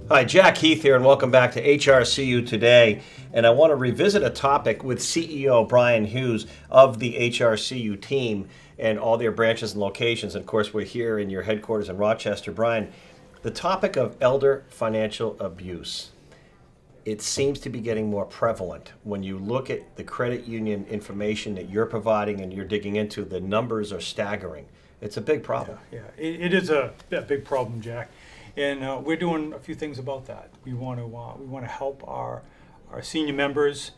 Hi, Jack Heath here, and welcome back to HRCU Today. And I want to revisit a topic with CEO Brian Hughes of the HRCU team and all their branches and locations. And of course, we're here in your headquarters in Rochester. Brian, the topic of elder financial abuse. It seems to be getting more prevalent. When you look at the credit union information that you're providing and you're digging into, the numbers are staggering. It's a big problem. It is a big problem, Jack. And we're doing a few things about that. We want to help our senior members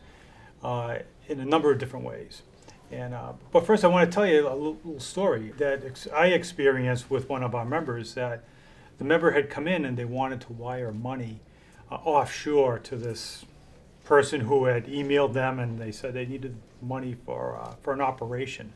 in a number of different ways. And but first, I want to tell you a little story that I experienced with one of our members. That the member had come in and they wanted to wire money offshore to this person who had emailed them, and they said they needed money for an operation.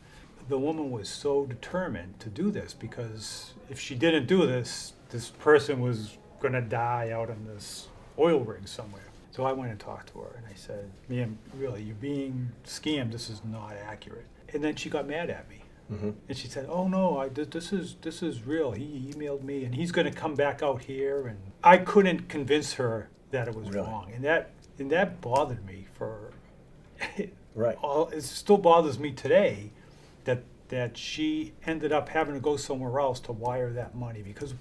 The woman was so determined to do this because if she didn't do this, this person was going to die out in this oil rig somewhere. So I went and talked to her and I said, "Ma'am, really, you're being scammed. This is not accurate." And then she got mad at me. Mm-hmm. And she said, "Oh no, this is real. He emailed me and he's going to come back out here." And I couldn't convince her that it was wrong. And that bothered me for Right. It still bothers me today that she ended up having to go somewhere else to wire that money because,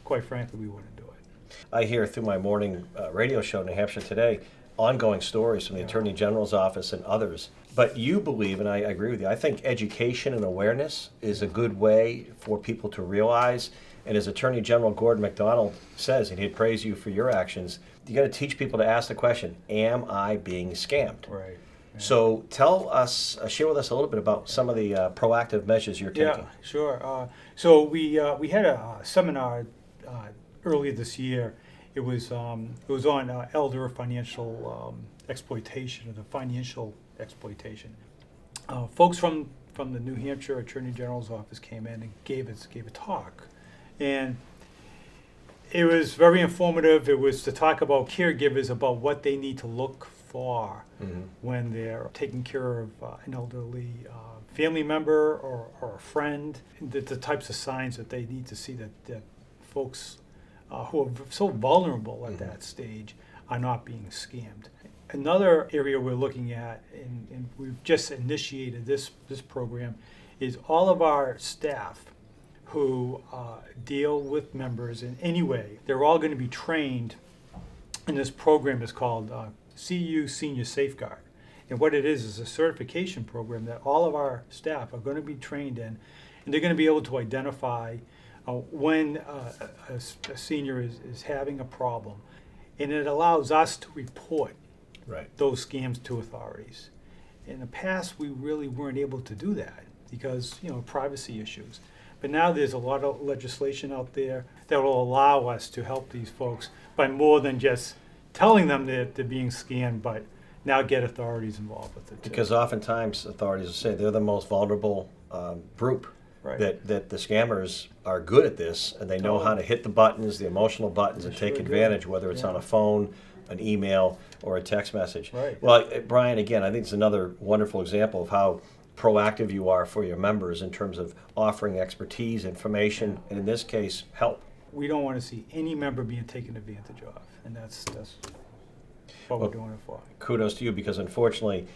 quite frankly, we wouldn't do it. I hear through my morning radio show, New Hampshire Today, ongoing stories from the Attorney General's office and others. But you believe, and I agree with you, I think education and awareness is a good way for people to realize. And as Attorney General Gordon MacDonald says, and he'd praise you for your actions, you got to teach people to ask the question, am I being scammed? Right. So tell us, share with us a little bit about some of the proactive measures you're taking. Yeah, sure. So we had a seminar earlier this year. It was on elder financial exploitation, or the financial exploitation. Folks from the New Hampshire Attorney General's office came in and gave a talk, and it was very informative. It was to talk about caregivers, about what they need to look for when they're taking care of an elderly family member or a friend, the types of signs that they need to see that folks who are so vulnerable at that stage are not being scammed. Another area we're looking at, and we've just initiated this program, is all of our staff who deal with members in any way. They're all going to be trained in this program. It's called CU Senior Safeguard. And what it is a certification program that all of our staff are going to be trained in, and they're going to be able to identify when a senior is having a problem. And it allows us to report those scams to authorities. In the past, we really weren't able to do that because, privacy issues. But now there's a lot of legislation out there that will allow us to help these folks by more than just telling them that they're being scammed, but now get authorities involved with it too. Because oftentimes authorities will say they're the most vulnerable group. Right. That the scammers are good at this, and they know how to hit the buttons, the emotional buttons, and take advantage, whether it's on a phone, an email, or a text message. Right. Well, Brian, again, I think it's another wonderful example of how proactive you are for your members in terms of offering expertise, information, and in this case, help. We don't want to see any member being taken advantage of, and that's what we're doing it for. Kudos to you, because unfortunately,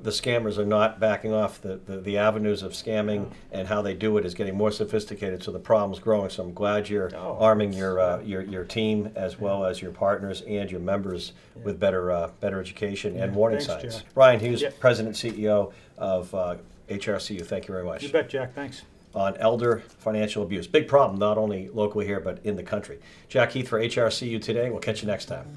the scammers are not backing off. The avenues of scamming and how they do it is getting more sophisticated, so the problem's growing. So I'm glad you're arming your team as well as your partners and your members with better education and warning signs. Jack. Brian Hughes, President and CEO of HRCU. Thank you very much. You bet, Jack. Thanks. On elder financial abuse. Big problem, not only locally here, but in the country. Jack Heath for HRCU Today. We'll catch you next time.